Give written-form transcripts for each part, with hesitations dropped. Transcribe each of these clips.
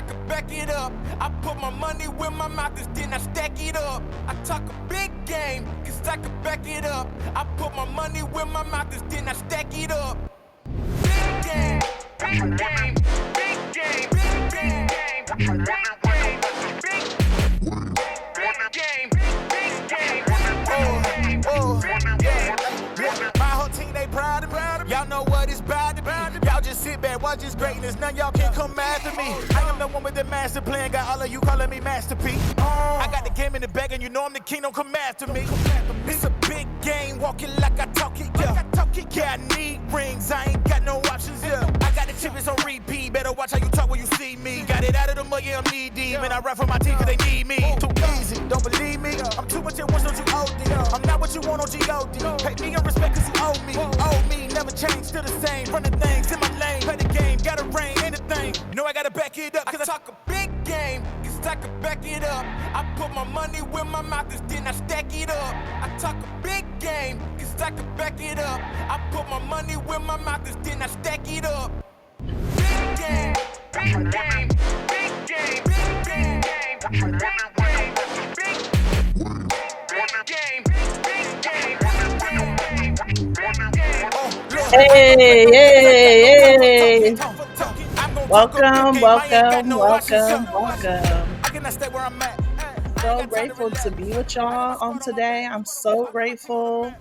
could back it up. I put my money where my mouth is, then I stack it up. I talk a big game, cause I could back it up. I put my money where my mouth is, then I stack it up. Big game, big game, big game, big game, big game, big game, big game. My whole team, they proud of me. Y'all know what it's about to be. Y'all just sit back, watch this greatness. None y'all can come after me. I am the one with the master plan. Got all of you calling me Master P. I got the game in the bag, and you know I'm the king. Don't come after me. It's a big game, walking like I talk it. Yeah, I need rings. I ain't got no options. Yeah, I got the chips on repeat. Better watch how you talk when you see me. Got it out of the mud, yeah, I'm knee deep. And I rap for my team cause they need me. Too easy, don't believe me. I'm too much at once, don't you OD. I'm not what you want on G.O.D. Pay me your respect cause you owe me. Owe me, never change, still the same. Running things in my lane. Play the game, gotta rain, anything. Know I gotta back it up cause I talk a big game. Cause I can back it up. I put my money where my mouth is, then I stack it up. I talk a big game. Cause I can back it up. I put my money where my mouth is, then I stack it up. Big game, big game, big game, big game, big game, Hey, hey, hey. Welcome. So grateful to be with y'all on today. I'm so grateful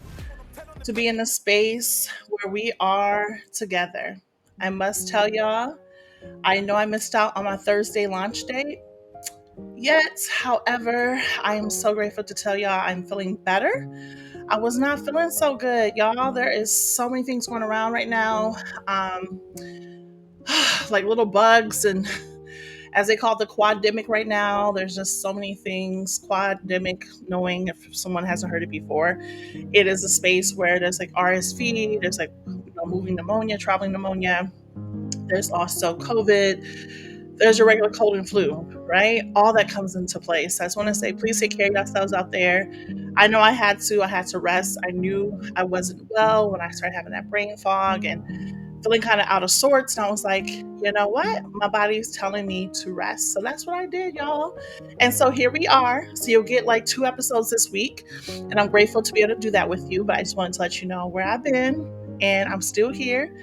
to be in a space where we are together. I must tell y'all, I know I missed out on my Thursday launch date. Yet, however, I am so grateful to tell y'all I'm feeling better. I was not feeling so good, y'all. There is so many things going around right now. Like little bugs and as they call it, the quademic right now. There's just so many things. Quademic, knowing if someone hasn't heard it before, it is a space where there's like RSV, there's like moving pneumonia, traveling pneumonia. There's also COVID. There's your regular cold and flu, right? All that comes into place. I just want to say, please take care of yourselves out there. I know I had to rest. I knew I wasn't well when I started having that brain fog and feeling kind of out of sorts. And I was like, you know what? My body's telling me to rest. So that's what I did, y'all. And so here we are. So you'll get like 2 episodes this week. And I'm grateful to be able to do that with you. But I just wanted to let you know where I've been. And I'm still here.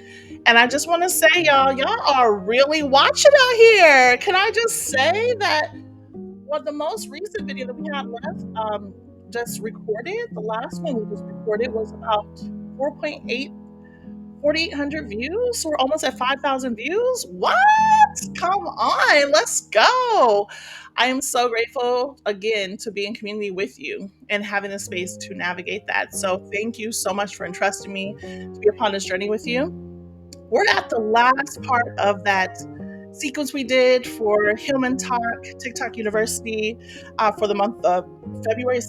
And I just want to say, y'all are really watching out here. Can I just say that the most recent video that we had just recorded, the last one we just recorded was about 4,800 views. We're almost at 5,000 views. What? Come on, let's go. I am so grateful again to be in community with you and having a space to navigate that. So thank you so much for entrusting me to be upon this journey with you. We're at the last part of that sequence we did for Human Talk TikTok University for the month of February.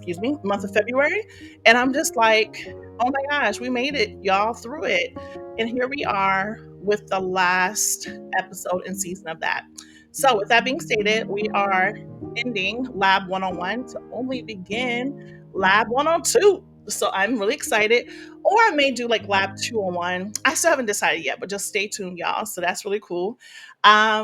And I'm just like, oh my gosh, we made it, y'all, through it. And here we are with the last episode and season of that. So with that being stated, we are ending Lab 101 to only begin Lab 102. So I'm really excited. Or I may do like Lab 201. I still haven't decided yet, but just stay tuned, y'all. So that's really cool. I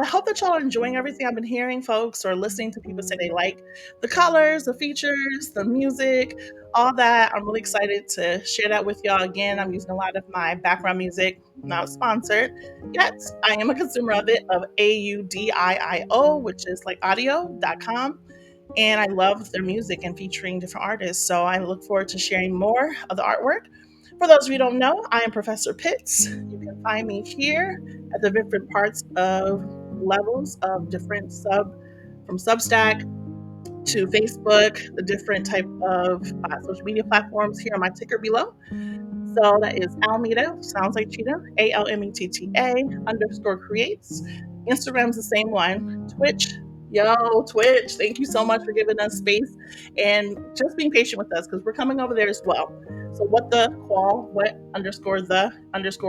hope that y'all are enjoying everything I've been hearing, folks, or listening to people say they like the colors, the features, the music, all that. I'm really excited to share that with y'all. Again, I'm using a lot of my background music, not sponsored yet. I am a consumer of it, of AUDIIO, which is like audio.com. And I love their music and featuring different artists. So I look forward to sharing more of the artwork. For those of you who don't know, I am Professor Pitts. You can find me here at the different parts of levels of different from Substack to Facebook, the different type of social media platforms here on my ticker below. So that is Almeda, sounds like cheetah, ALMETTA _creates. Instagram's the same one. Twitch, Twitch, thank you so much for giving us space and just being patient with us because we're coming over there as well. So what underscore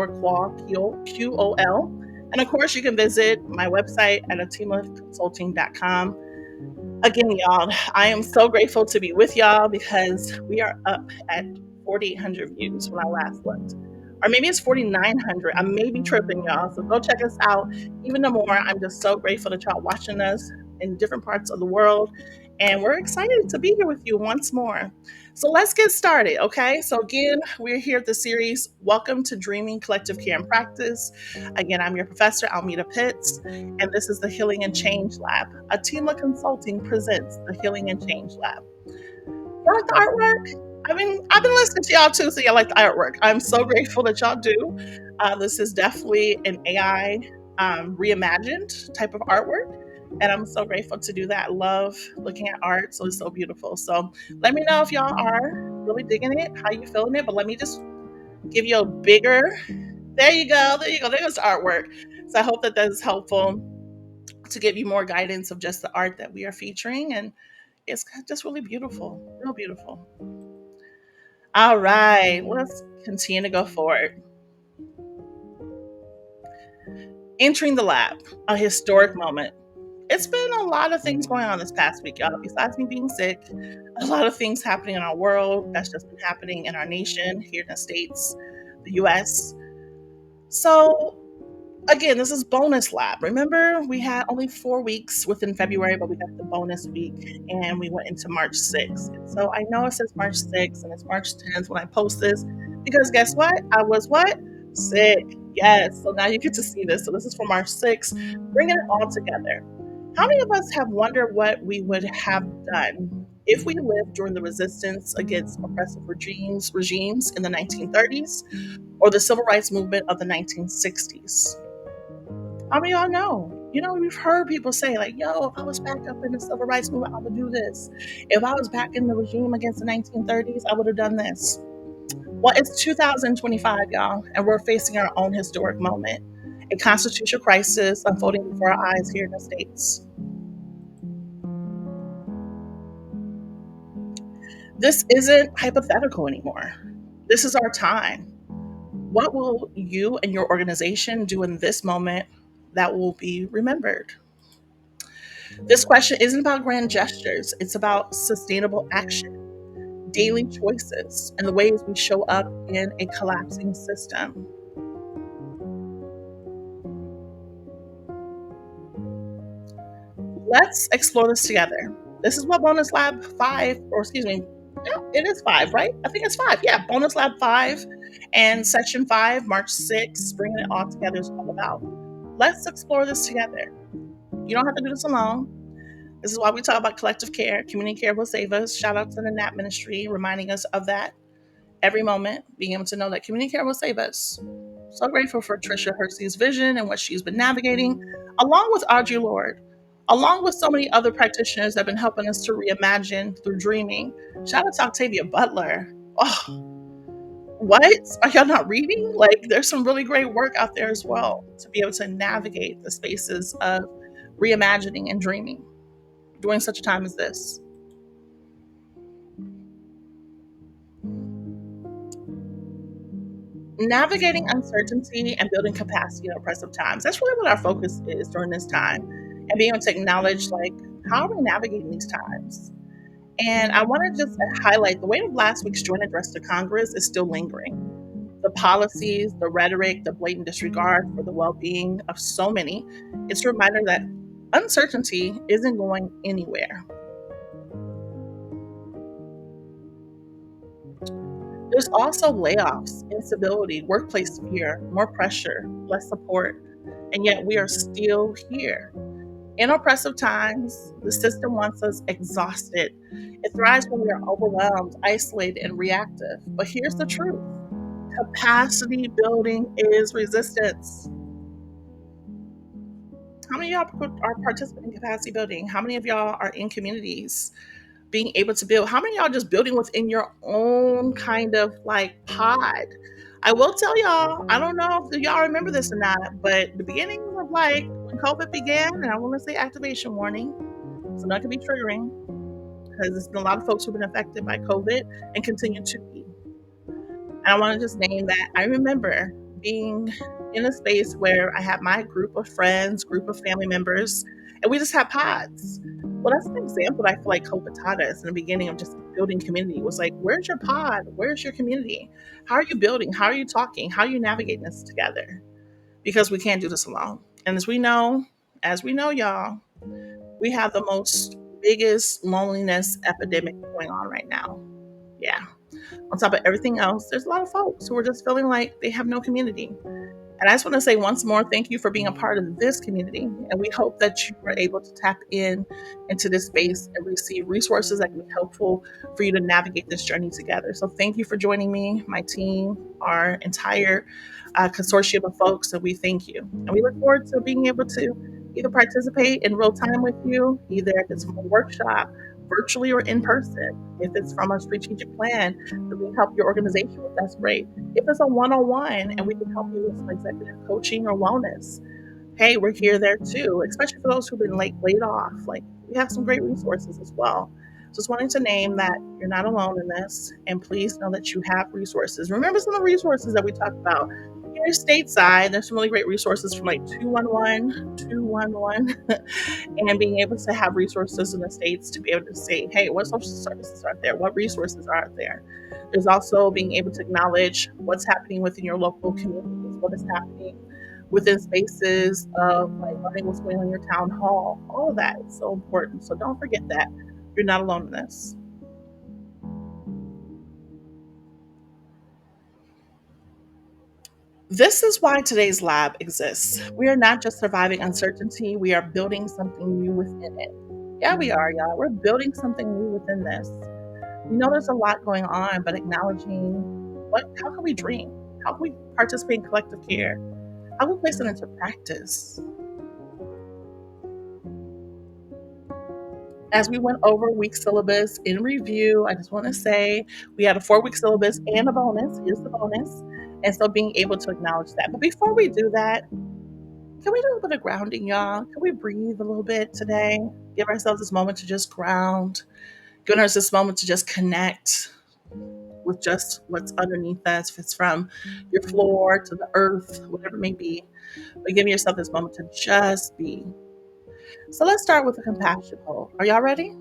qual, QOL. And of course, you can visit my website at atimlaconsulting.com. Again, y'all, I am so grateful to be with y'all because we are up at 4,800 views when I last looked. or maybe it's 4,900. I may be tripping, y'all. So go check us out. Even the more, I'm just so grateful that y'all watching us in different parts of the world. And we're excited to be here with you once more. So let's get started, okay? So again, we're here at the series, Welcome to Dreaming Collective Care and Practice. Again, I'm your professor, Almeda Pitts, and this is the Healing and Change Lab. A team of consulting presents the Healing and Change Lab. Y'all like the artwork? I've been listening to y'all too, so y'all like the artwork. I'm so grateful that y'all do. This is definitely an AI reimagined type of artwork, and I'm so grateful to do that. I love looking at art, so it's so beautiful. So let me know if y'all are really digging it, how you feeling it. But let me just give you a bigger. There you go. There you go. There's the artwork. So I hope that that is helpful to give you more guidance of just the art that we are featuring, and it's just really beautiful, real beautiful. All right, let's continue to go forward. Entering the lab, a historic moment. It's been a lot of things going on this past week, y'all. Besides me being sick, a lot of things happening in our world that's just been happening in our nation, here in the States, the US. So again, this is bonus lab. Remember, we had only 4 weeks within February, but we got the bonus week and we went into March 6th. So I know it says March 6th and it's March 10th when I post this because guess what? I was what? Sick. Yes. So now you get to see this. So this is for March 6th, bringing it all together. How many of us have wondered what we would have done if we lived during the resistance against oppressive regimes in the 1930s or the civil rights movement of the 1960s? How many of y'all know? You know, we've heard people say, like, yo, if I was back up in the civil rights movement, I would do this. If I was back in the regime against the 1930s, I would have done this. Well, it's 2025, y'all, and we're facing our own historic moment, a constitutional crisis unfolding before our eyes here in the States. This isn't hypothetical anymore. This is our time. What will you and your organization do in this moment that will be remembered? This question isn't about grand gestures, it's about sustainable action, daily choices, and the ways we show up in a collapsing system. Let's explore this together. This is what Bonus Lab 5, or excuse me, yeah, it is 5, right? I think it's 5. Yeah, Bonus Lab 5 and Section 5, March 6th, bringing it all together is all about. Let's explore this together. You don't have to do this alone. This is why we talk about collective care. Community care will save us. Shout out to the NAP ministry reminding us of that every moment, being able to know that community care will save us. So grateful for Tricia Hersey's vision and what she's been navigating, along with Audre Lorde, along with so many other practitioners that have been helping us to reimagine through dreaming. Shout out to Octavia Butler. Oh, what? Are y'all not reading? Like, there's some really great work out there as well to be able to navigate the spaces of reimagining and dreaming during such a time as this. Navigating uncertainty and building capacity in oppressive times. That's really what our focus is during this time. And being able to acknowledge, like, how are we navigating these times? And I want to just highlight the weight of last week's joint address to Congress is still lingering. The policies, the rhetoric, the blatant disregard for the well being of so many. It's a reminder that uncertainty isn't going anywhere. There's also layoffs, instability, workplace fear, more pressure, less support, and yet we are still here. In oppressive times, the system wants us exhausted. It thrives when we are overwhelmed, isolated, and reactive. But here's the truth: capacity building is resistance. How many of y'all are participating in capacity building? How many of y'all are in communities being able to build? How many of y'all just building within your own kind of like pod? I will tell y'all, I don't know if y'all remember this or not, but the beginning of like when COVID began, and I want to say activation warning, so that could be triggering because there's been a lot of folks who've been affected by COVID and continue to be. And I want to just name that. I remember being in a space where I had my group of friends, group of family members, and we just had pods. Well, that's an example that I feel like COVID taught us in the beginning of just building community. It was like, where's your pod? Where's your community? How are you building? How are you talking? How are you navigating this together? Because we can't do this alone. And as we know, y'all, we have the most biggest loneliness epidemic going on right now. Yeah. On top of everything else, there's a lot of folks who are just feeling like they have no community. And I just want to say once more, thank you for being a part of this community. And we hope that you were able to tap in into this space and receive resources that can be helpful for you to navigate this journey together. So thank you for joining me, my team, our entire consortium of folks. And we thank you. And we look forward to being able to either participate in real time with you, either if it's from a workshop, virtually or in person. If it's from a strategic plan that we help your organization with, that's great. If it's a one-on-one and we can help you with some executive coaching or wellness, hey, we're here there too, especially for those who've been laid off. Like, we have some great resources as well. Just wanting to name that you're not alone in this, and please know that you have resources. Remember some of the resources that we talked about. Here stateside, there's some really great resources from like 211, and being able to have resources in the States to be able to say, hey, what social services are there? What resources are there? There's also being able to acknowledge what's happening within your local communities, what is happening within spaces of like learning what's going on in your town hall. All of that is so important. So don't forget that you're not alone in this. This is why today's lab exists. We are not just surviving uncertainty, we are building something new within it. Yeah, we are, y'all. We're building something new within this. We know there's a lot going on, but acknowledging how can we dream? How can we participate in collective care? How can we place it into practice? As we went over week syllabus in review, I just want to say we had a 4-week syllabus and a bonus. Here's the bonus. And so being able to acknowledge that. But before we do that, can we do a little bit of grounding, y'all? Can we breathe a little bit today? Give ourselves this moment to just ground, give us this moment to just connect with just what's underneath us, if it's from your floor to the earth, whatever it may be. But give yourself this moment to just be. So let's start with a compassion hold. Are y'all ready?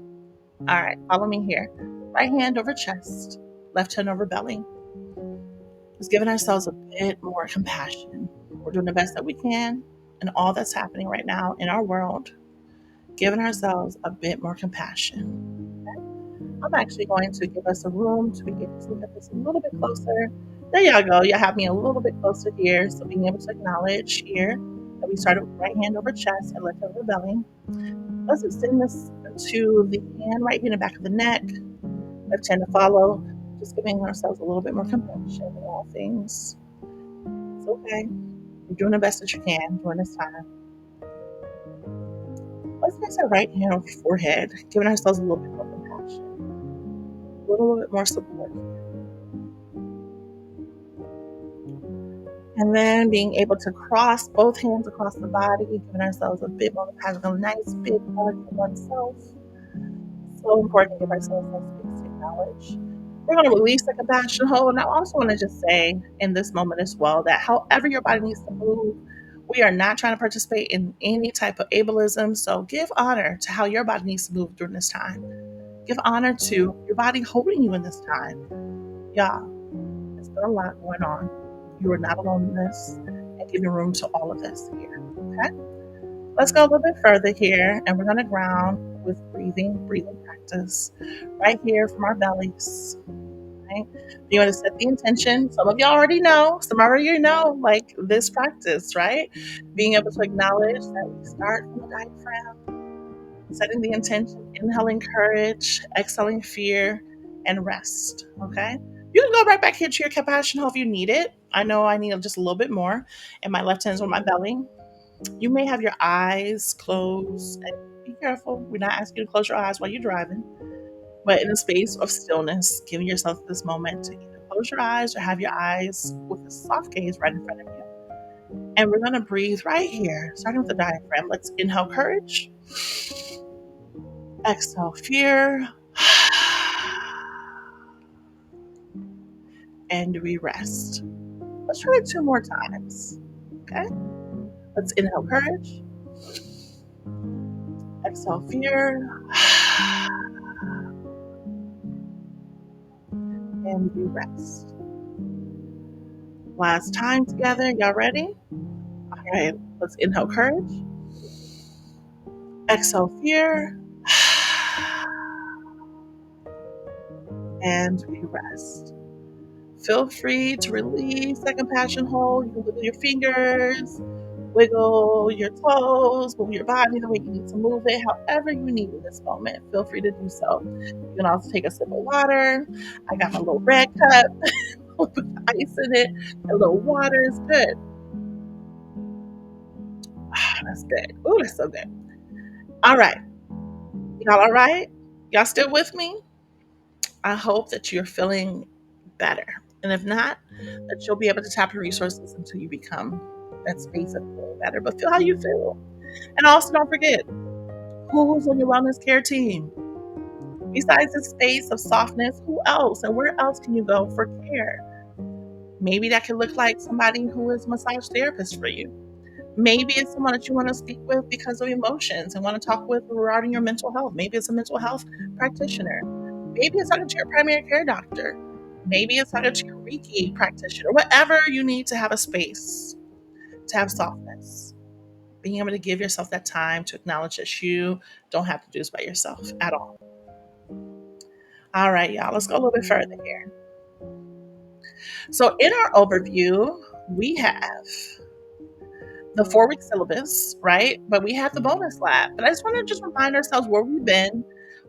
All right, follow me here. Right hand over chest, left hand over belly. Just giving ourselves a bit more compassion. We're doing the best that we can in all that's happening right now in our world. Giving ourselves a bit more compassion. Okay? I'm actually going to give us a room to be able to look at this a little bit closer. There y'all go. You have me a little bit closer here. So being able to acknowledge here that we started with right hand over chest and left over belly. Let's extend this to the hand right here in the back of the neck. Left hand to follow. Just giving ourselves a little bit more compassion in all things. It's okay. You're doing the best that you can during this time. Let's place our right hand on the forehead, giving ourselves a little bit more compassion, a little bit more support. And then being able to cross both hands across the body, giving ourselves a bit more compassion, a nice big hug for oneself. So important to give ourselves that space to acknowledge. We're going to release the compassion hold. And I also want to just say in this moment as well that however your body needs to move, we are not trying to participate in any type of ableism. So give honor to how your body needs to move during this time. Give honor to your body holding you in this time. Yeah, there's been a lot going on. You are not alone in this, and giving room to all of this here. Okay? Let's go a little bit further here, and we're going to ground with breathing practice right here from our bellies. Right? You want to set the intention. Some of you already know. Some already know, like this practice, right? Being able to acknowledge that we start from the diaphragm, setting the intention, inhaling courage, exhaling fear, and rest. Okay? You can go right back here to your compassion hold if you need it. I know I need just a little bit more. And my left hand's on my belly. You may have your eyes closed. And be careful. We're not asking you to close your eyes while you're driving. But in a space of stillness, giving yourself this moment to either close your eyes or have your eyes with a soft gaze right in front of you. And we're going to breathe right here, starting with the diaphragm. Let's inhale courage. Exhale fear. And we rest. Let's try it 2 more times. Okay? Let's inhale courage. Exhale fear. And we rest. Last time together. Y'all ready? All right, let's inhale courage. Exhale fear. And we rest. Feel free to release that compassion hold. You can wiggle your fingers, wiggle your toes, move your body the way you need to move it, however you need in this moment. Feel free to do so. You can also take a sip of water. I got my little red cup with ice in it. A little water is good. That's good. Ooh, that's so good. All right. Y'all all right? Y'all still with me? I hope that you're feeling better. And if not, that you'll be able to tap your resources until you become that space of feeling better. But feel how you feel. And also don't forget, who's on your wellness care team? Besides the space of softness, who else? And where else can you go for care? Maybe that could look like somebody who is a massage therapist for you. Maybe it's someone that you want to speak with because of emotions and want to talk with regarding your mental health. Maybe it's a mental health practitioner. Maybe it's talking to your primary care doctor. Maybe it's talking to your Reiki practitioner. Whatever you need to have a space, to have softness. Being able to give yourself that time to acknowledge that you don't have to do this by yourself at all. All right, y'all, let's go a little bit further here. So in our overview, we have the 4-week syllabus, right? But we have the bonus lab. But I just want to remind ourselves where we've been.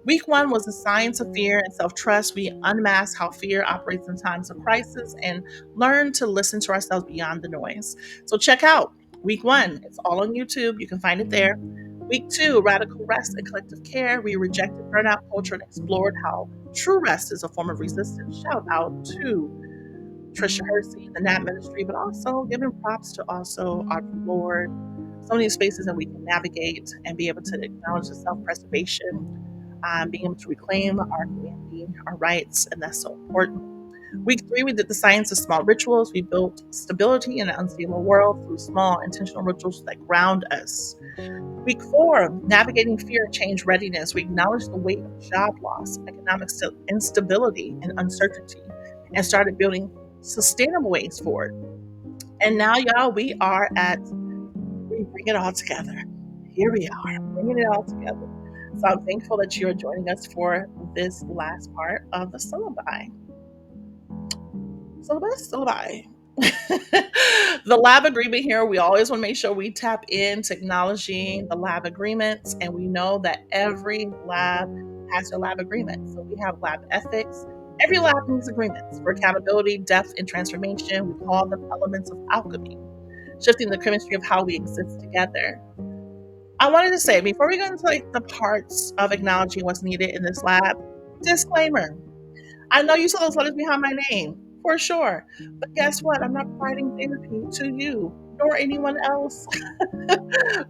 Week 1 was the science of fear and self-trust. We unmasked how fear operates in times of crisis and learn to listen to ourselves beyond the noise. So check out week 1. It's all on YouTube. You can find it there. Week 2, radical rest and collective care. We rejected burnout culture and explored how true rest is a form of resistance. Shout out to Trisha Hersey, the Nat Ministry, but also giving props to also our Lord. So many spaces that we can navigate and be able to acknowledge the self-preservation, being able to reclaim our community, our rights, and that's so important. Week 3, we did the science of small rituals. We built stability in an unstable world through small intentional rituals that ground us. Week 4, navigating fear and change readiness. We acknowledged the weight of job loss, economic instability, and uncertainty, and started building sustainable ways forward. And now, y'all, we bring it all together. Here we are, bringing it all together. So I'm thankful that you're joining us for this last part of the syllabi. The lab agreement here, we always want to make sure we tap into acknowledging the lab agreements, and we know that every lab has their lab agreement. So we have lab ethics. Every lab needs agreements for accountability, depth, and transformation. We call them elements of alchemy, shifting the chemistry of how we exist together. I wanted to say, before we go into the parts of acknowledging what's needed in this lab, disclaimer. I know you saw those letters behind my name, for sure. But guess what? I'm not providing therapy to you nor anyone else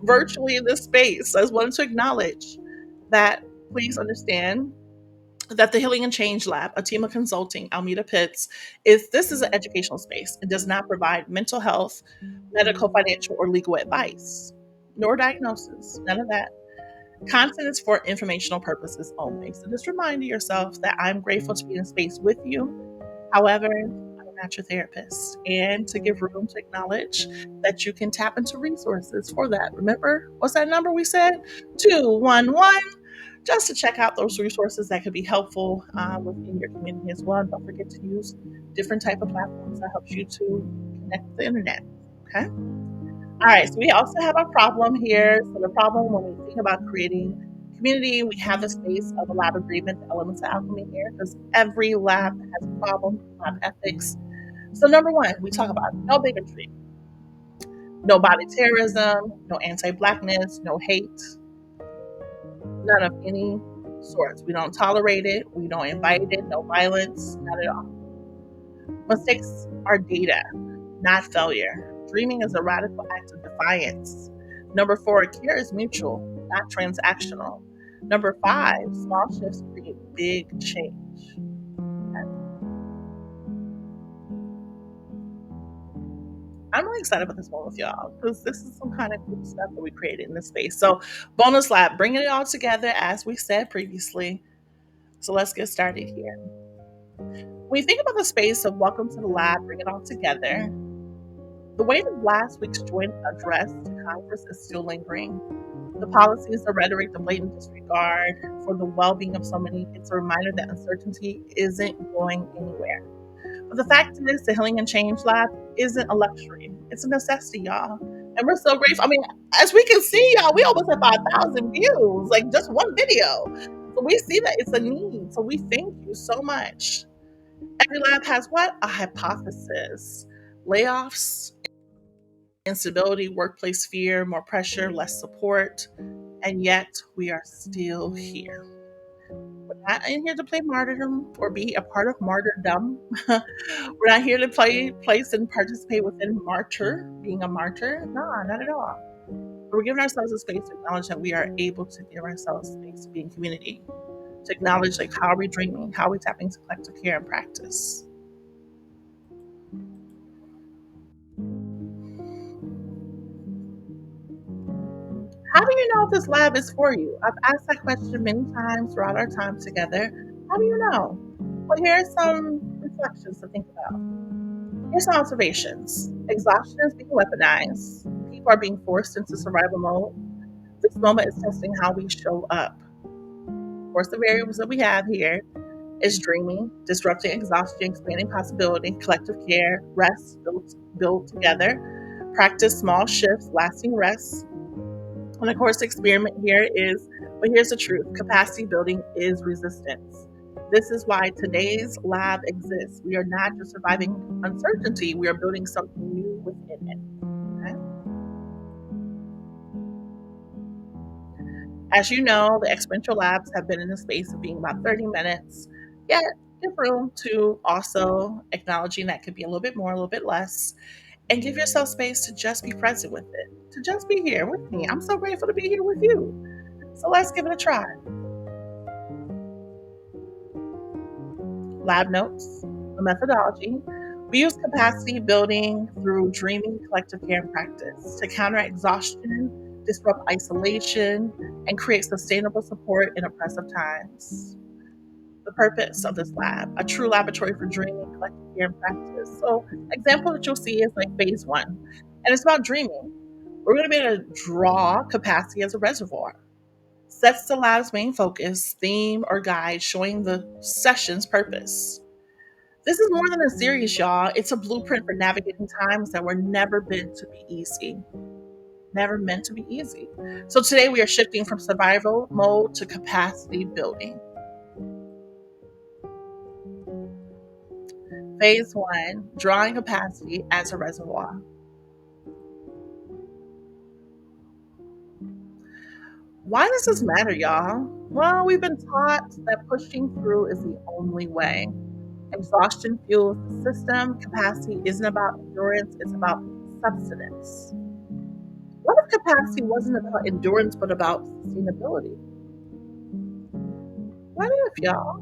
virtually in this space. I just wanted to acknowledge that. Please understand that the Healing and Change Lab, a team of consulting, Almeida Pitts, this is an educational space. It does not provide mental health, medical, financial, or legal advice, nor diagnosis. None of that. Content is for informational purposes only. So just remind yourself that I'm grateful to be in space with you. However, I'm not your therapist. And to give room to acknowledge that you can tap into resources for that. Remember, what's that number we said? 211. Just to check out those resources that could be helpful within your community as well. And don't forget to use different type of platforms that helps you to connect with the internet. Okay? All right, so we also have a problem here. So the problem when we think about creating community, we have the space of a lab agreement, the elements of alchemy here, because every lab has a problem, lab ethics. So number 1, we talk about no bigotry, no body terrorism, no anti-Blackness, no hate, none of any sorts. We don't tolerate it. We don't invite it. No violence, not at all. Mistakes are data, not failure. Dreaming is a radical act of defiance. Number 4, care is mutual, not transactional. Number 5, small shifts create big change. I'm really excited about this one with y'all because this is some kind of cool stuff that we created in this space. So, bonus lab, bringing it all together as we said previously. So, let's get started here. When you think about the space of welcome to the lab, bring it all together, the weight of last week's joint address to Congress is still lingering. The policies, the rhetoric, the blatant disregard for the well being of so many, it's a reminder that uncertainty isn't going anywhere. But the fact is, the Healing and Change Lab isn't a luxury, it's a necessity, y'all. And we're so grateful. I mean, as we can see, y'all, we almost have 5,000 views, like just one video. So we see that it's a need. So we thank you so much. Every lab has what? A hypothesis. Layoffs, instability, workplace fear, more pressure, less support, and yet we are still here. We're not in here to play martyrdom or be a part of martyrdom. We're not here to play, place, and participate within being a martyr. No, not at all. We're giving ourselves a space to acknowledge that we are able to give ourselves space to be in community, to acknowledge like how are we dreaming, how are we tapping into collective care and practice. How do you know if this lab is for you? I've asked that question many times throughout our time together. How do you know? Well, here are some reflections to think about. Here's some observations. Exhaustion is being weaponized. People are being forced into survival mode. This moment is testing how we show up. Of course, the variables that we have here is dreaming, disrupting exhaustion, expanding possibility, collective care, rest, build together, practice small shifts, lasting rest. And of course, the experiment here is, but here's the truth, capacity building is resistance. This is why today's lab exists. We are not just surviving uncertainty, we are building something new within it. Okay? As you know, the experiential labs have been in the space of being about 30 minutes, yet give room to also acknowledging that could be a little bit more, a little bit less, and give yourself space to just be present with it, to just be here with me. I'm so grateful to be here with you. So let's give it a try. Lab notes, the methodology. We use capacity building through dreaming, collective care, and practice to counter exhaustion, disrupt isolation, and create sustainable support in oppressive times. The purpose of this lab, a true laboratory for dreaming, collective care, and practice. So, example that you'll see is like phase one, and it's about dreaming. We're going to be able to draw capacity as a reservoir. Sets the lab's main focus, theme, or guide, showing the session's purpose. This is more than a series, y'all. It's a blueprint for navigating times that were never meant to be easy. Never meant to be easy. So today we are shifting from survival mode to capacity building. Phase one, drawing capacity as a reservoir. Why does this matter, y'all? Well, we've been taught that pushing through is the only way. Exhaustion fuels the system. Capacity isn't about endurance, it's about substance. What if capacity wasn't about endurance, but about sustainability? What if, y'all?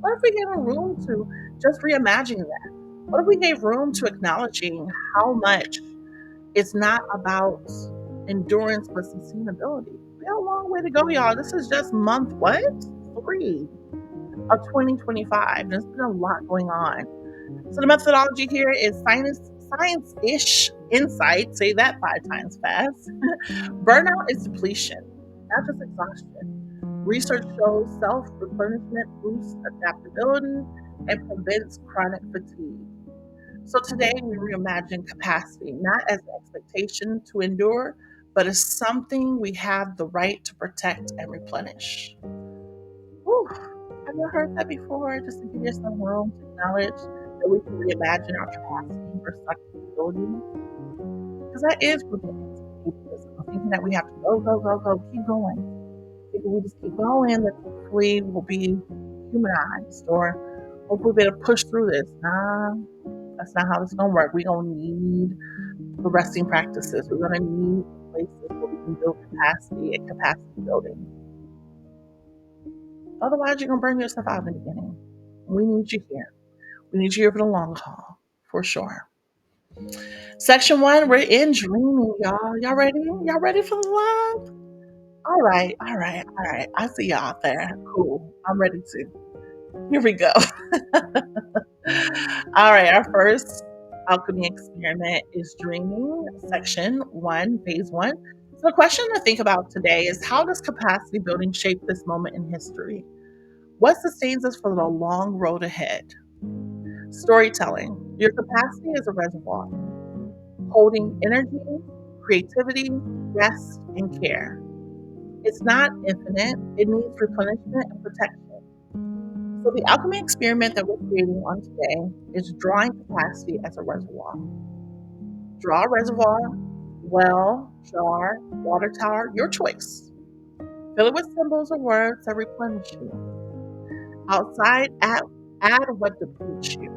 What if we gave a room to just reimagining that? What if we gave room to acknowledging how much it's not about endurance, but sustainability? We got a long way to go, y'all. This is just month, what? 3 of 2025. There's been a lot going on. So the methodology here is science-ish insight. Say that 5 times fast. Burnout is depletion, not just exhaustion. Research shows self-replenishment boosts adaptability and prevents chronic fatigue. So today we reimagine capacity, not as an expectation to endure, but as something we have the right to protect and replenish. Whew. Have you heard that before? Just to give yourself room to acknowledge that we can reimagine our capacity for sustainability. Because that is what it is. Thinking that we have to go, go, go, go, keep going. If we just keep going, then hopefully we'll be humanized or hopefully we'll be able to push through this. Nah, that's not how this is going to work. We're going to need the resting practices. We're going to need places where we can build capacity and capacity building. Otherwise, you're going to burn yourself out in the beginning. We need you here. We need you here for the long haul, for sure. Section one, we're in dreaming, y'all. Y'all ready? Y'all ready for the love? All right, all right, all right. I see y'all out there. Cool. I'm ready to. Here we go. All right, our first alchemy experiment is dreaming, section one, phase one. So, the question to think about today is, how does capacity building shape this moment in history? What sustains us for the long road ahead? Storytelling. Your capacity is a reservoir, holding energy, creativity, rest, and care. It's not infinite, it needs replenishment and protection. So, the alchemy experiment that we're creating on today is drawing capacity as a reservoir. Draw a reservoir, well, jar, water tower, your choice. Fill it with symbols or words that replenish you. Outside, add what depletes you.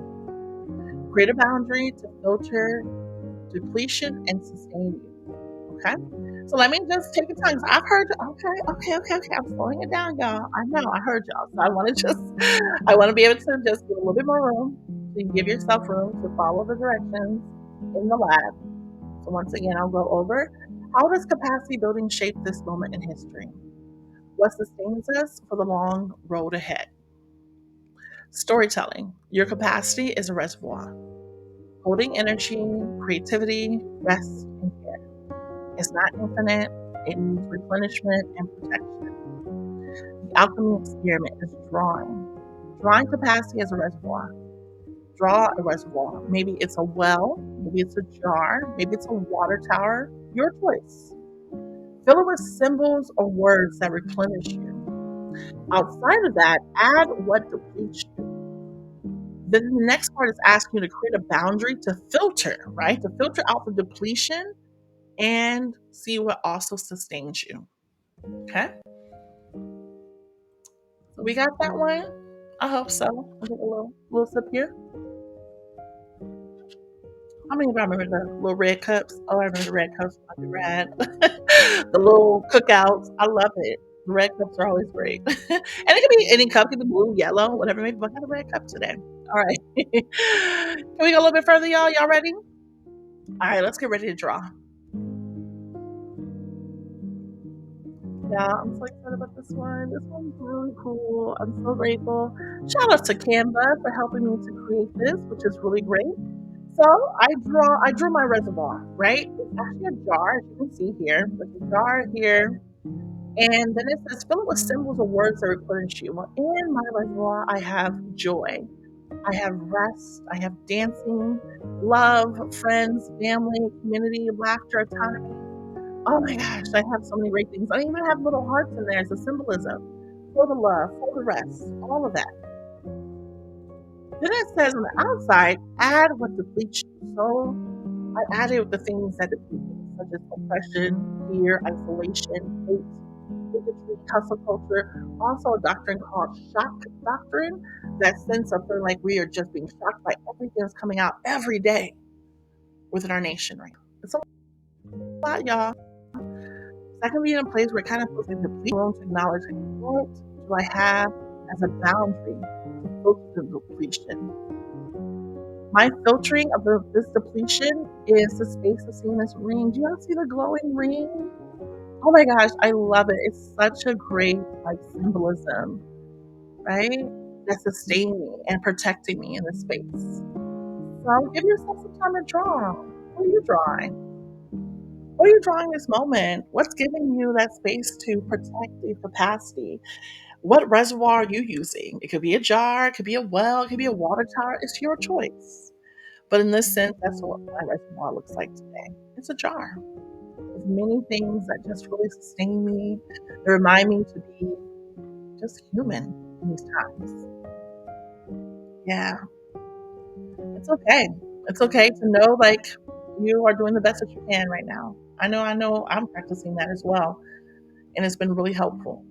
Create a boundary to filter depletion and sustain you. Okay? So let me just take your time. I've heard you. Okay. I'm slowing it down, y'all. I know, I heard y'all. So I want to be able to just give a little bit more room. So you give yourself room to follow the directions in the lab. So once again, I'll go over, how does capacity building shape this moment in history? What sustains us for the long road ahead? Storytelling. Your capacity is a reservoir, holding energy, creativity, rest, and care. It's not infinite, it needs replenishment and protection. The alchemy experiment is drawing. Drawing capacity as a reservoir. Draw a reservoir. Maybe it's a well, maybe it's a jar, maybe it's a water tower. Your choice. Fill it with symbols or words that replenish you. Outside of that, add what depletes you. Then the next part is asking you to create a boundary to filter, right? To filter out the depletion and see what also sustains you. Okay? So we got that one. I hope so. I'll get a little sip here. How many of y'all remember the little red cups? Oh, I remember the red cups, undergrad. The little cookouts. I love it. The red cups are always great. And it can be any cup, it can be blue, yellow, whatever. Maybe I got a red cup today. All right. Can we go a little bit further, y'all? Y'all ready? All right, let's get ready to draw. Yeah, I'm so excited about this one. This one's really cool. I'm so grateful. Shout out to Canva for helping me to create this, which is really great. So I drew my reservoir, right? It's actually a jar, as you can see here. There's a jar here. And then it says, fill it with symbols or words that replenish you. Well, in my reservoir, I have joy. I have rest. I have dancing, love, friends, family, community, laughter, autonomy. Oh my gosh, I have so many great things. I even have little hearts in there as a symbolism for the love, for the rest, all of that. Then it says on the outside, add what depletes you. So I added the things that deplete me, such as oppression, fear, isolation, hate, bigotry, hustle culture. Also a doctrine called shock doctrine, that sense of feeling like we are just being shocked by everything that's coming out every day within our nation right now. It's a lot, y'all. So I can be in a place where it kind of feels like deplete, room to acknowledge, like, what do I have as a boundary to filter the depletion? My filtering of this depletion is the space of seeing this ring. Do y'all see the glowing ring? Oh my gosh, I love it. It's such a great like symbolism, right? That's sustaining me and protecting me in this space. So give yourself some time to draw. What are you drawing? What are you drawing this moment? What's giving you that space to protect your capacity? What reservoir are you using? It could be a jar, it could be a well, it could be a water tower. It's your choice. But in this sense, that's what my reservoir looks like today. It's a jar with many things that just really sustain me. They remind me to be just human in these times. Yeah, it's okay. It's okay to know like you are doing the best that you can right now. I know I'm practicing that as well. And it's been really helpful.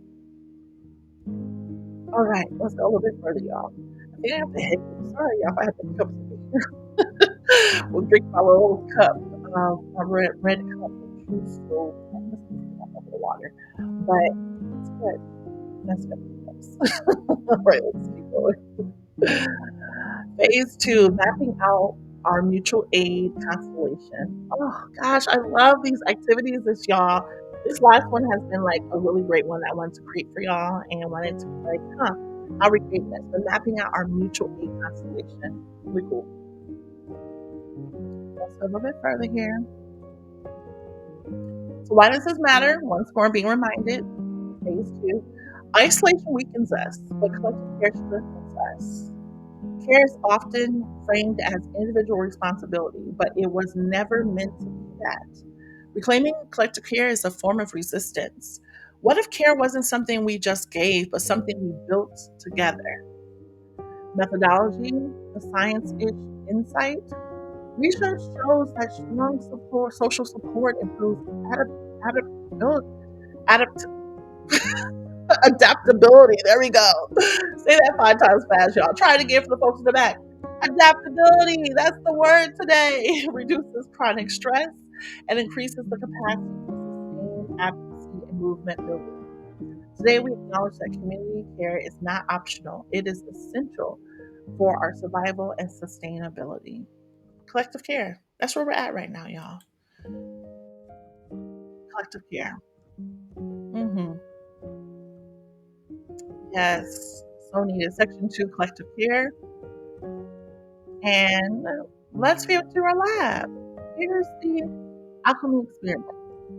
All right, let's go a little bit further, y'all. I think I have to hiccup. Sorry, y'all, if I have to hiccups here. We'll drink my little cup, my red cup of juice. So I'm just gonna a little water. But it's good. That's good. All right, let's keep going. Phase two, mapping out our mutual aid constellation. Oh gosh, I love these activities this y'all. This last one has been like a really great one that I wanted to create for y'all and wanted to be like, I'll recreate this. But mapping out our mutual aid constellation. Really cool. Let's go a little bit further here. So why does this matter? Once more being reminded. Phase 2. Isolation weakens us, but collective care strengthens us. Care is often framed as individual responsibility, but it was never meant to be that. Reclaiming collective care is a form of resistance. What if care wasn't something we just gave, but something we built together? Methodology, the science-ish insight. Research shows that strong support, social support improves adaptability, adapt, adaptability. There we go. Say that 5 times fast, y'all. Try it again for the folks in the back. Adaptability, that's the word today. Reduces chronic stress and increases the capacity for sustained advocacy and movement building. Today, we acknowledge that community care is not optional, it is essential for our survival and sustainability. Collective care, that's where we're at right now, y'all. Collective care. Mm-hmm. Yes, so needed. Section 2, collective care. And let's be able to do our lab. Here's the alchemy experiment.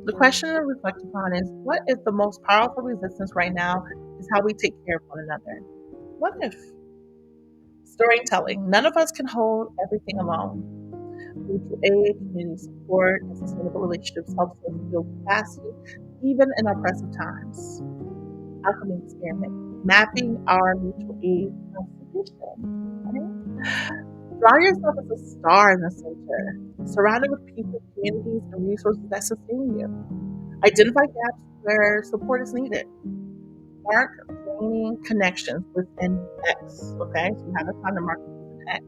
The question to reflect upon is, what if the most powerful resistance right now is how we take care of one another? What if? Storytelling. None of us can hold everything alone. Mutual aid, community support, and sustainable relationships helps us build capacity even in oppressive times. Alchemy experiment. Mapping our mutual aid constitution. Okay? Draw yourself as a star in the center, surrounded with people, communities, and resources that sustain you. Identify gaps where support is needed. Mark draining connections within X. Okay, so you have the time to mark within X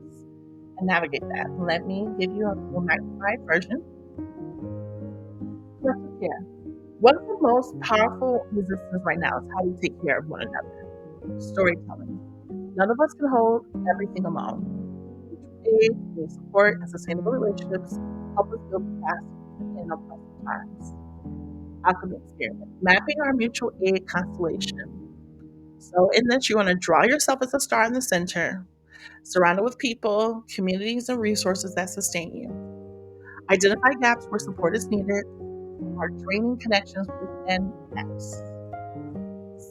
and navigate that. Let me give you a more magnified version. Collective care. One of the most powerful resistance right now is how we take care of one another. Storytelling. None of us can hold everything alone. Aid, community support, and sustainable relationships help us build capacity in oppressive times. Alchemy experiment. Mapping our mutual aid constellation. So in this, you want to draw yourself as a star in the center, surrounded with people, communities, and resources that sustain you. Identify gaps where support is needed, or draining connections within X.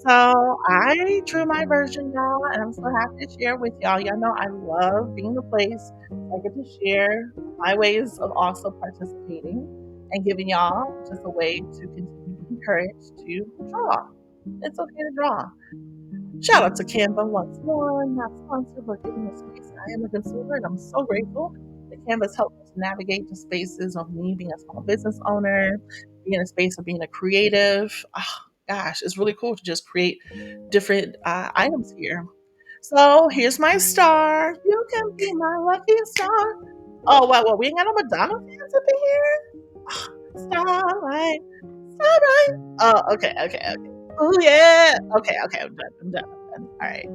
So I drew my version, y'all, and I'm so happy to share with y'all. Y'all know I love being the place I get to share my ways of also participating and giving y'all just a way to continue to be encouraged to draw. It's okay to draw. Shout out to Canva once more, not sponsored, but giving me space. I am a consumer and I'm so grateful that Canva's helped me to navigate the spaces of me being a small business owner, being in a space of being a creative. Oh, gosh, it's really cool to just create different items here. So here's my star. You can be my lucky star. Oh, well, we ain't got no Madonna fans up in here. Starlight, starlight. Oh, okay. Oh yeah. Okay. I'm done. All right.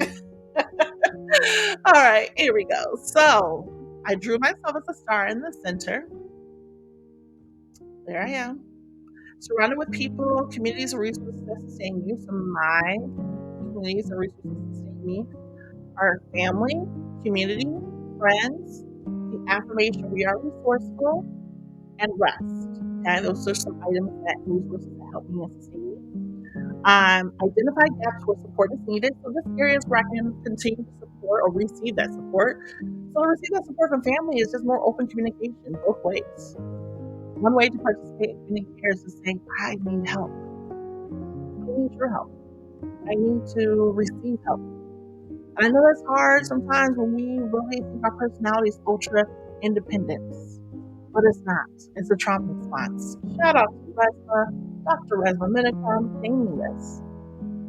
All right. Here we go. So I drew myself as a star in the center. There I am, surrounded with people, communities, and resources that sustain you. So my communities and resources that sustain me are family, community, friends. The affirmation: we are resourceful, and rest. Okay, those are some items that resources that help me and sustain me. Identify gaps where support is needed. So this areas where I can continue to support or receive that support. So to receive that support from family is just more open communication both ways. One way to participate in community care is to say, I need help. I need your help. I need to receive help. And I know that's hard sometimes when we really think our personality is ultra independence, but it's not. It's a trauma response. Shout out to Dr. Resma Minicum, naming this.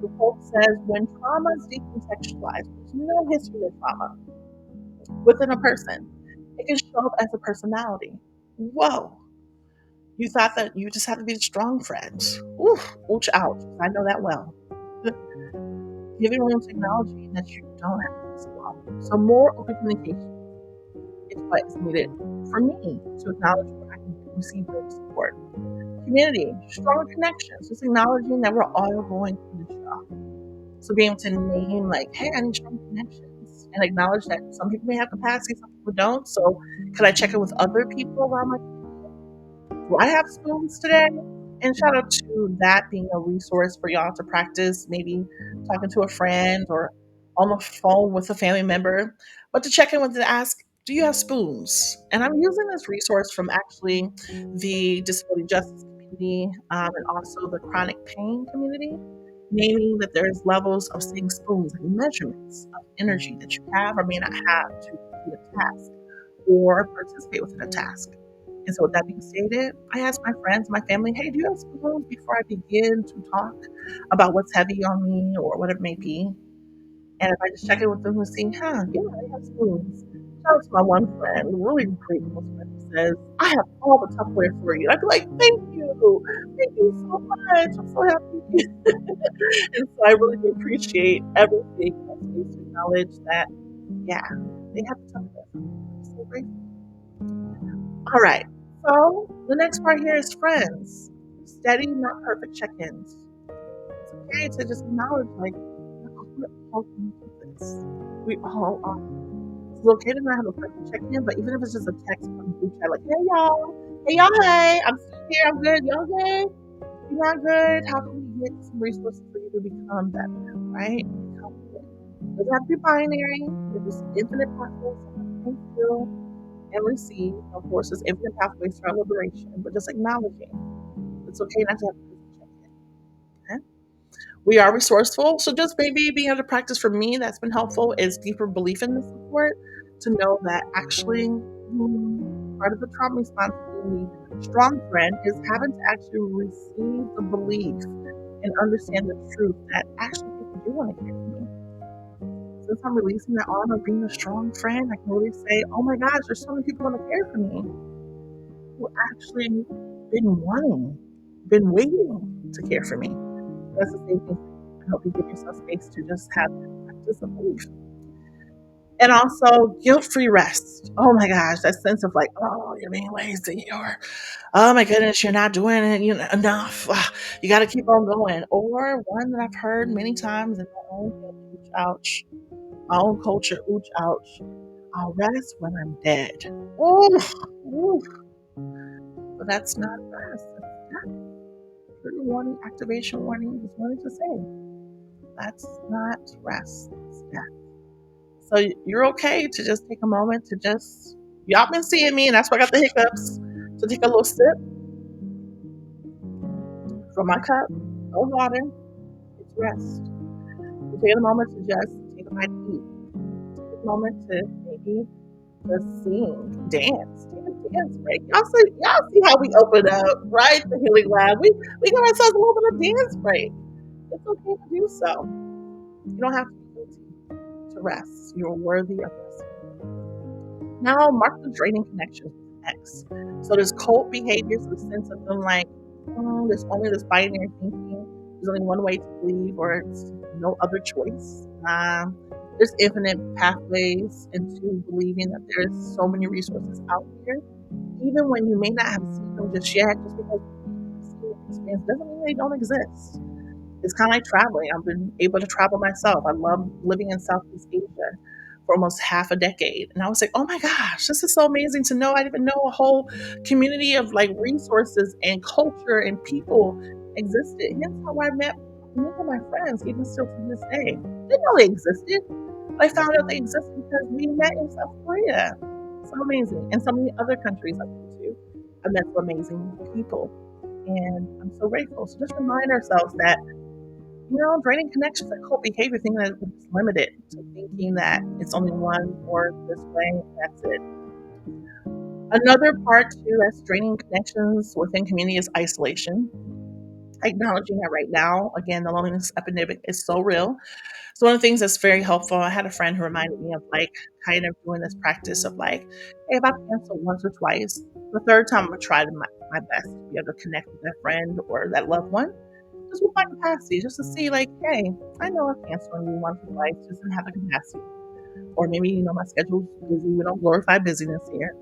The quote says, when trauma is decontextualized, there's no history of trauma within a person. It can show up as a personality. Whoa. You thought that you just had to be the strong friend. Oof, ouch, ouch. I know that well. Giving room to acknowledging that you don't have to be alone. So more open communication. It's what is needed for me to acknowledge where I can receive greater support. Community, stronger connections, just acknowledging that we're all going through this job. So being able to name like, hey, I need strong connections and acknowledge that some people may have capacity, some people don't. So could I check in with other people around my community? Do I have spoons today? And shout out to that being a resource for y'all to practice, maybe talking to a friend or on the phone with a family member, but to check in with and ask, do you have spoons? And I'm using this resource from actually the disability justice community and also the chronic pain community, naming that there's levels of seeing spoons, like measurements of energy that you have or may not have to complete a task or participate within a task. And so, with that being stated, I ask my friends, my family, hey, do you have spoons before I begin to talk about what's heavy on me or whatever it may be? And if I just check in with them and see, yeah, I have spoons. Shout out to my one friend, really great close friend, who says, I have all the Tupperware for you. I'd be like, thank you. Thank you so much. I'm so happy. And so I really do appreciate everything that space to acknowledge that, yeah, they have the Tupperware. I'm so grateful. All right. So the next part here is friends. Steady, not perfect check-ins. It's okay to just acknowledge, like, we're all going through this. We all are. It's okay to not have a perfect check-in, but even if it's just a text from the group chat, like, hey y'all, hey, I'm still here, I'm good, y'all good? You're not good? How can we get some resources for you to become better, right? Become good. It doesn't have to be binary. There's infinite pathways to feel and receive. Of course, there's infinite pathways to our liberation, but just acknowledging it's okay not to have a perfect check-in. Okay? We are resourceful. So just maybe being able to practice for me that's been helpful is deeper belief in the support to know that actually part of the trauma response being the strong friend is having to actually receive the belief and understand the truth that actually people do want to care for me. Since I'm releasing that arm of being a strong friend, I can really say, oh my gosh, there's so many people who want to care for me who actually been waiting to care for me. That's the same thing. I hope you give yourself space to just have that practice of belief. And also guilt-free rest. Oh my gosh, that sense of like, oh, you're being lazy, or oh my goodness, you're not doing it enough. You got to keep on going. Or one that I've heard many times in my own family, ouch, my own culture, ooch, ouch. I'll rest when I'm dead. Oof, oof. But that's not rest. That's trigger warning, activation warning. Just wanted to say that's not rest. It's death. So you're okay to just take a moment to just, y'all been seeing me, and that's why I got the hiccups. So take a little sip from my cup of water. It's rest. You take a moment to just take a bite to eat. Take a moment to maybe just sing, dance, take a dance break. Y'all see how we open up, right? The healing lab. We got ourselves a little bit of dance break. It's okay to do so. You don't have to be guilty to rest. You're worthy of rest. Now mark the draining connections with X. So there's cult behaviors, the sense of them like, oh, there's only this binary thinking. There's only one way to believe, or it's no other choice. There's infinite pathways into believing that there's so many resources out here, even when you may not have seen them just yet. Just because you've seen the experience doesn't mean they don't exist. It's kind of like traveling. I've been able to travel myself. I love living in Southeast Asia for almost half a decade. And I was like, oh my gosh, this is so amazing to know. I didn't even know a whole community of like resources and culture and people existed. Hence how I met many of my friends, even still to this day. Didn't know they existed. But I found out they existed because we met in South Korea. So amazing. And so many other countries I've been to. I met some amazing people. And I'm so grateful. So just remind ourselves that draining connections, that cult behavior thing that is limited to thinking that it's only one or this way, that's it. Another part too that's draining connections within community is isolation. Acknowledging that right now, again, the loneliness epidemic is so real. So one of the things that's very helpful, I had a friend who reminded me of like kind of doing this practice of like, hey, if I cancel once or twice, the third time I'm gonna try my best to be able to connect with that friend or that loved one just with my capacity, just to see like, hey, I know I canceled on you once or twice, just didn't have the capacity. or maybe, my schedule's busy. We don't glorify busyness here.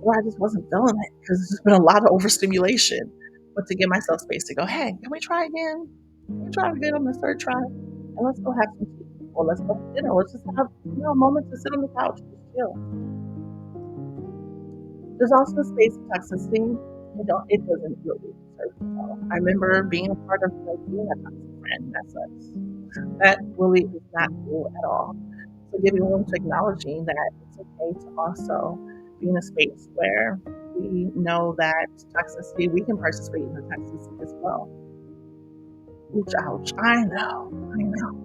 Or I just wasn't feeling it because there's just been a lot of overstimulation. But to give myself space to go, hey, can we try again? Can we try again on this third try? And let's go have some tea. Or let's go to dinner. Let's just have, a moment to sit on the couch and just chill. There's also a space of toxicity. It doesn't really serve me well. I remember being a part of being a toxic friend. That really is not cool at all. So giving room to acknowledging that it's okay to also be in a space where we know that toxicity, we can participate in the toxicity as well. Ouch. I know.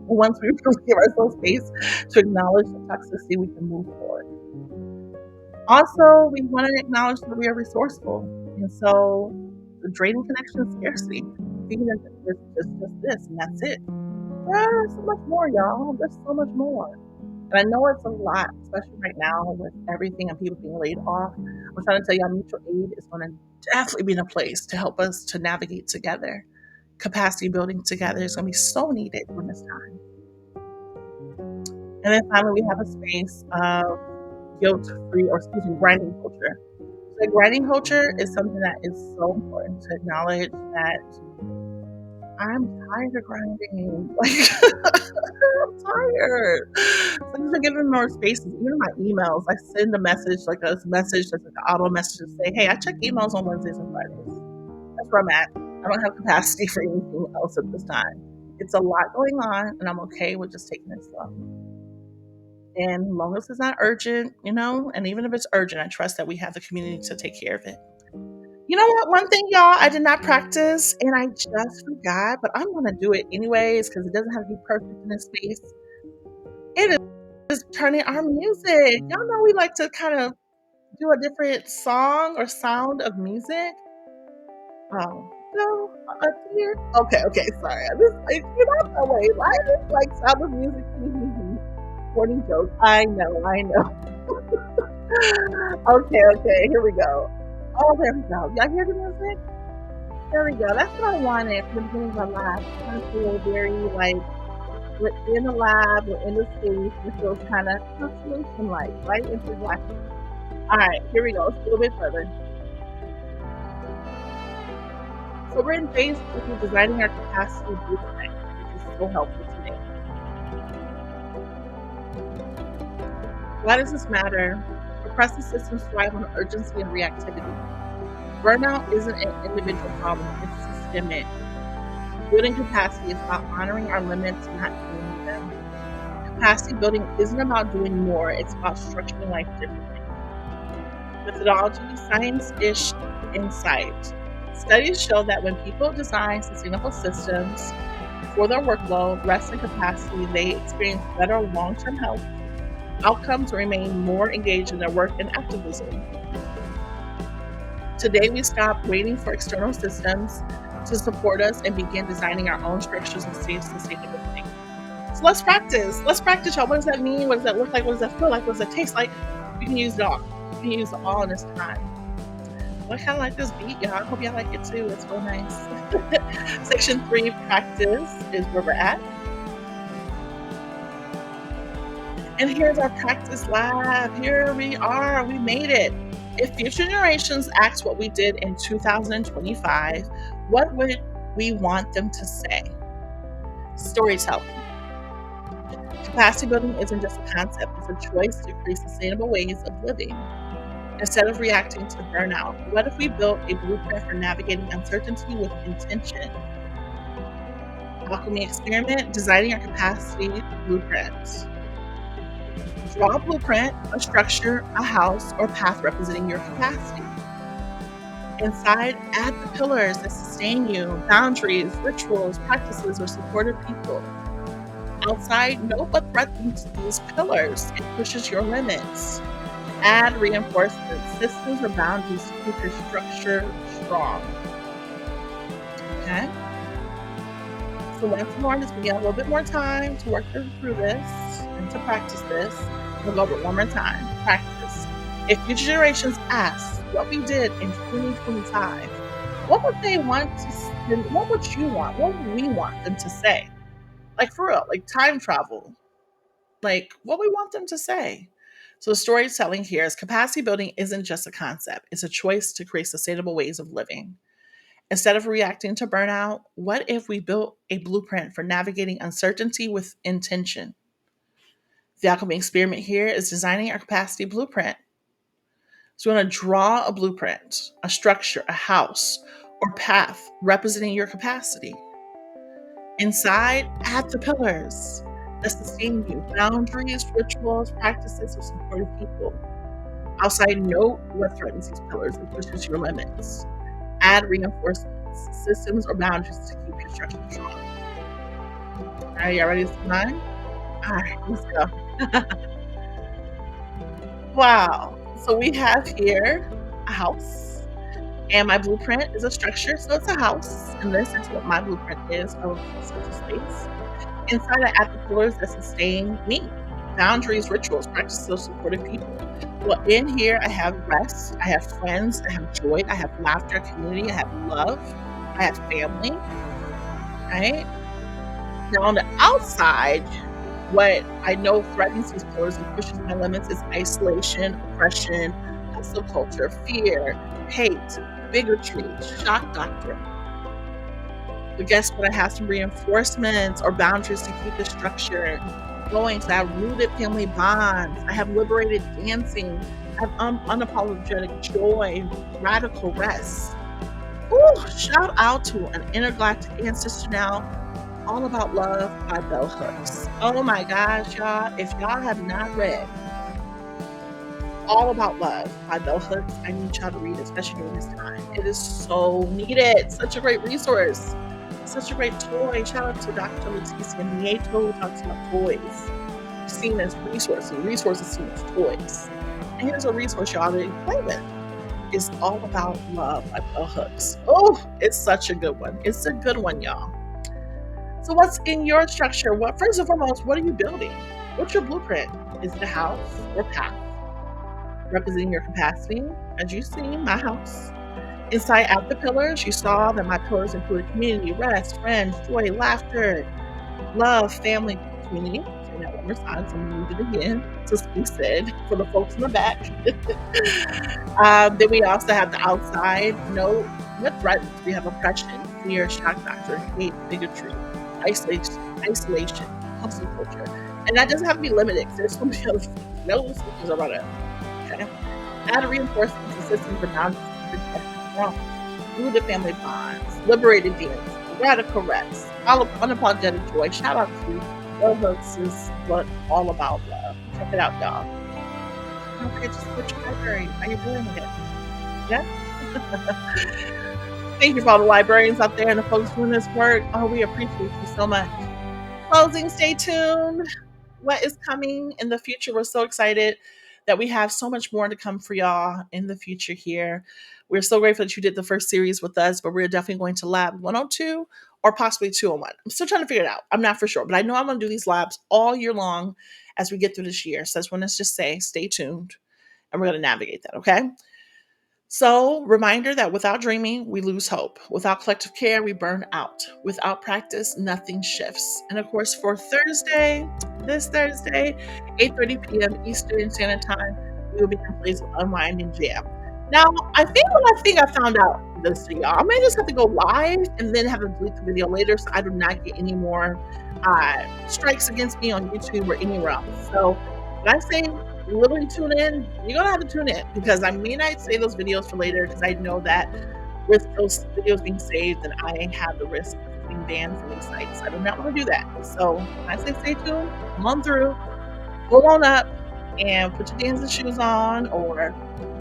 Once we really give ourselves space to acknowledge the toxicity, we can move forward. Also, we want to acknowledge that we are resourceful. And so the draining connection is scarcity. Thinking that it's just this and that's it. There's so much more, y'all. There's so much more. And I know it's a lot, especially right now with everything and people being laid off. I'm trying to tell y'all, mutual aid is going to definitely be in a place to help us to navigate together. Capacity building together is going to be so needed during this time. And then finally, we have a space of grinding culture. So grinding culture is something that is so important to acknowledge that I'm tired of grinding. I'm tired. So I'm just giving more spaces. Even in my emails, I send a message, that's like an auto message to say, hey, I check emails on Wednesdays and Fridays. That's where I'm at. I don't have capacity for anything else at this time. It's a lot going on, and I'm okay with just taking it slow. And as long as it's not urgent, and even if it's urgent, I trust that we have the community to take care of it. You know what? One thing, y'all, I did not practice and I just forgot, but I'm going to do it anyways because it doesn't have to be perfect in this space. It is turning our music. Y'all know we like to kind of do a different song or sound of music. Oh, no, dear. Okay, sorry. You're not that way. Why is this like sound of music? Morning joke. I know. Okay, here we go. Oh, there we go. Y'all hear the music? There we go. That's what I wanted from the beginning of our live. I feel very like we're in the lab, we're in the space, it feels kind of solution-like, right? Intergalactic. All right, here we go. Let's go a little bit further. So we're in phase 2, designing our capacity blueprint, which is so helpful today. Why does this matter? Oppressive systems thrive on urgency and reactivity. Burnout isn't an individual problem, it's systemic. Building capacity is about honoring our limits, not doing them. Capacity building isn't about doing more, it's about structuring life differently. Methodology, science-ish insight. Studies show that when people design sustainable systems for their workload, rest, and capacity, they experience better long-term health outcomes, remain more engaged in their work and activism. Today, we stop waiting for external systems to support us and begin designing our own structures of sustainability. So let's practice. Y'all. What does that mean? What does that look like? What does that feel like? What does that taste like? We can use it all. We can use it all in this time. I kind of like this beat, y'all. I hope y'all like it too. It's real nice. Section 3, practice, is where we're at. And here's our practice lab. Here we are. We made it. If future generations asked what we did in 2025, what would we want them to say? Storytelling. Capacity building isn't just a concept, it's a choice to create sustainable ways of living. Instead of reacting to burnout, what if we built a blueprint for navigating uncertainty with intention? Alchemy experiment, designing our capacity blueprint. Draw a blueprint, a structure, a house, or path representing your capacity. Inside, add the pillars that sustain you, boundaries, rituals, practices, or supportive people. Outside, know what threatens these pillars. It pushes your limits. Add reinforcements, systems, or boundaries to keep your structure strong. Okay? So once more, just give you a little bit more time to work through this and to practice this. We'll go over it one more time. Practice. If future generations ask what we did in 2025, what would they want to? What would you want? What would we want them to say? Like for real, like time travel. like what we want them to say. So storytelling here is capacity building isn't just a concept, it's a choice to create sustainable ways of living. Instead of reacting to burnout, what if we built a blueprint for navigating uncertainty with intention? The alchemy experiment here is designing our capacity blueprint. So we want to draw a blueprint, a structure, a house, or path representing your capacity. Inside, add the pillars that sustain you: boundaries, rituals, practices, or supportive people. Outside, note what threatens these pillars and pushes your limits. Add reinforcements, systems, or boundaries to keep your structure strong. All right, y'all ready to mine? All right, let's go. Wow. So we have here a house, and my blueprint is a structure. So it's a house, and this is what my blueprint is of social space. Inside, I add the pillars that sustain me: boundaries, rituals, practices of supportive people. Well, in here, I have rest, I have friends, I have joy, I have laughter, community, I have love, I have family, right? Now, on the outside, what I know threatens these pillars and pushes my limits is isolation, oppression, hustle culture, fear, hate, bigotry, shock doctrine. But guess what? I have some reinforcements or boundaries to keep the structure going. So I have rooted family bonds. I have liberated dancing. I have unapologetic joy, radical rest. Ooh, shout out to an intergalactic ancestor now. All About Love by Bell Hooks. Oh my gosh, y'all. If y'all have not read All About Love by Bell Hooks, I need y'all to read it, especially during this time. It is so needed. Such a great resource. Such a great toy. Shout out to Dr. Leticia Nieto, who talks about toys. Seen as resources, resources seen as toys. And here's a resource y'all to play with. It's All About Love by Bell Hooks. Oh, it's such a good one. It's a good one, y'all. So what's in your structure? What, first and foremost, what are you building? What's your blueprint? Is it a house or path representing your capacity? As you see, my house. Inside out the pillars, you saw that my pillars include community, rest, friends, joy, laughter, love, family, community. Say that one more time, so I'm going to read it again. Just we said for the folks in the back. Then we also have the outside. Note what threatens. We have oppression, fear, shock doctrine, hate, bigotry, isolation, hustle culture. And that doesn't have to be limited, because there's so many other things. No systems about it. Okay. Add reinforcements and systems for boundaries to protect from rooted family bonds, liberated dance, radical rest, unapologetic joy. Shout out to Bell Hooks is what All About Love. Check it out, y'all. Okay, just put your library. How you doing with it? Yeah. Thank you for all the librarians out there and the folks doing this work. Oh, we appreciate you so much. Closing, stay tuned. What is coming in the future? We're so excited that we have so much more to come for y'all in the future here. We're so grateful that you did the first series with us, but we're definitely going to lab 102 or possibly 201. I'm still trying to figure it out. I'm not for sure, but I know I'm going to do these labs all year long as we get through this year. So that's when let's just say stay tuned and we're going to navigate that, okay? So, reminder that without dreaming, we lose hope. Without collective care, we burn out. Without practice, nothing shifts. And of course, for Thursday, this Thursday, 8:30 p.m. Eastern Standard Time, we will be in a place of unwinding jam. Now, I think I found out this for y'all. I may just have to go live and then have to delete the video later, so I do not get any more strikes against me on YouTube or anywhere else. So, when I say literally tune in, you're gonna have to tune in, because I may not save those videos for later, because I know that with those videos being saved, then I have the risk of being banned from these sites. I do not want to do that. So when I say stay tuned, come on through, pull on up, and put your dancing shoes on, or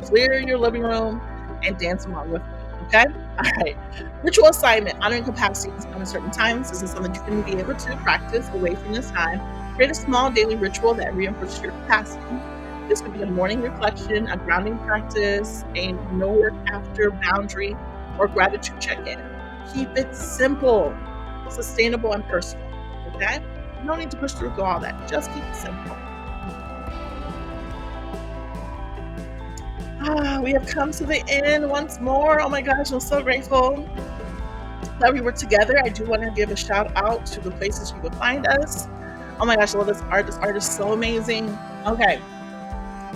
clear your living room and dance along with me. Okay? All right. Ritual assignment: honoring capacities on certain times. This is something you can be able to practice away from this time. Create a small daily ritual that reinforces your capacity. This could be a morning reflection, a grounding practice, a no work after boundary, or gratitude check-in. Keep it simple, sustainable, and personal. Okay? You don't need to push through all that. Just keep it simple. We have come to the end once more. Oh my gosh, I'm so grateful that we were together. I do want to give a shout out to the places you will find us. Oh my gosh, I love this art. This art is so amazing. Okay.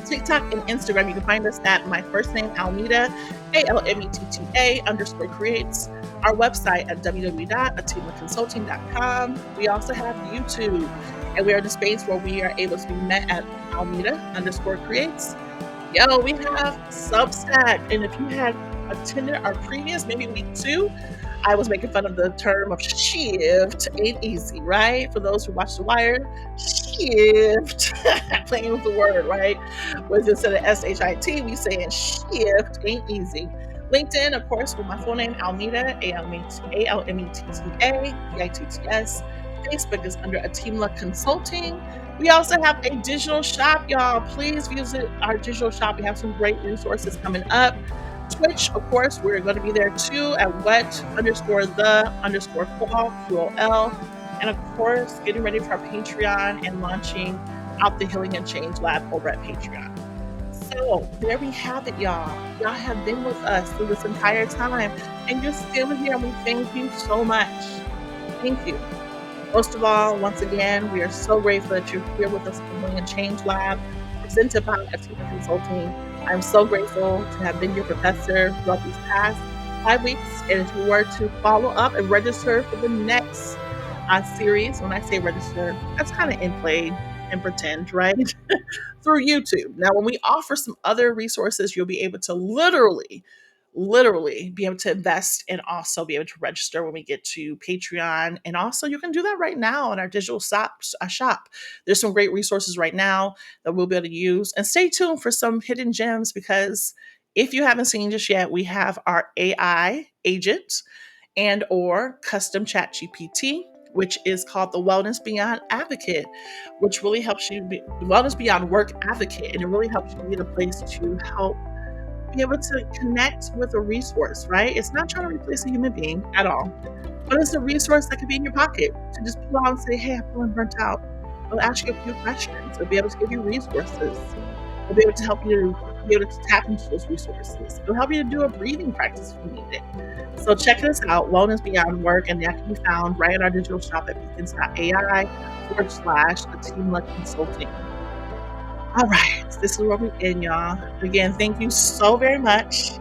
TikTok and Instagram, you can find us at my first name, Almeda, ALMETTA_creates. Our website at www.atimlaconsulting.com. We also have YouTube, and we are in a space where we are able to be met at Almeda_creates. Yo, we have Substack, and if you had attended our previous, maybe week 2, I was making fun of the term of shift ain't easy, right? For those who watch The Wire, shift, playing with the word, right? Was instead of SHIT, we saying shift ain't easy. LinkedIn, of course, with my full name, Almeda, ALMETTA, Facebook is under Atimla Consulting. We also have a digital shop, y'all. Please visit our digital shop. We have some great resources coming up. Twitch, of course, we're going to be there too at what_the_fall, QOL. And of course, getting ready for our Patreon and launching out the Healing and Change Lab over at Patreon. So there we have it, y'all. Y'all have been with us through this entire time, and you're still here, and we thank you so much. Thank you. Most of all, once again, we are so grateful that you're here with us at the Healing and Change Lab, presented by Actionable Consulting. I'm so grateful to have been your professor throughout these past 5 weeks. And if you were to follow up and register for the next series, when I say register, that's kind of in play and pretend, right? Through YouTube. Now, when we offer some other resources, you'll be able to literally be able to invest and also be able to register when we get to Patreon. And also, you can do that right now in our digital shop. There's some great resources right now that we'll be able to use. And stay tuned for some hidden gems, because if you haven't seen just yet, we have our AI agent and or custom chat GPT, which is called the Wellness Beyond Advocate, which really helps you be Wellness Beyond Work Advocate. And it really helps you be in a place to help be able to connect with a resource, right? It's not trying to replace a human being at all, but it's a resource that could be in your pocket to just pull out and say, hey, I'm feeling burnt out. It'll ask you a few questions. It'll be able to give you resources. It'll be able to help you be able to tap into those resources. It'll help you to do a breathing practice if you need it. So check us out, Wellness Beyond Work, and that can be found right in our digital shop at beacons.ai/Atimla Consulting. All right, this is where we end, y'all. Again, thank you so very much.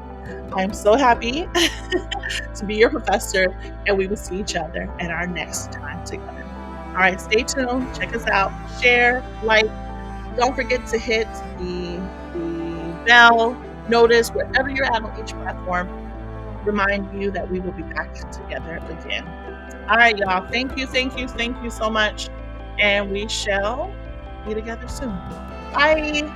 I'm so happy to be your professor, and we will see each other at our next time together. All right, stay tuned. Check us out. Share, like. Don't forget to hit the bell, notice wherever you're at on each platform. Remind you that we will be back together again. All right, y'all. Thank you so much. And we shall be together soon. Bye.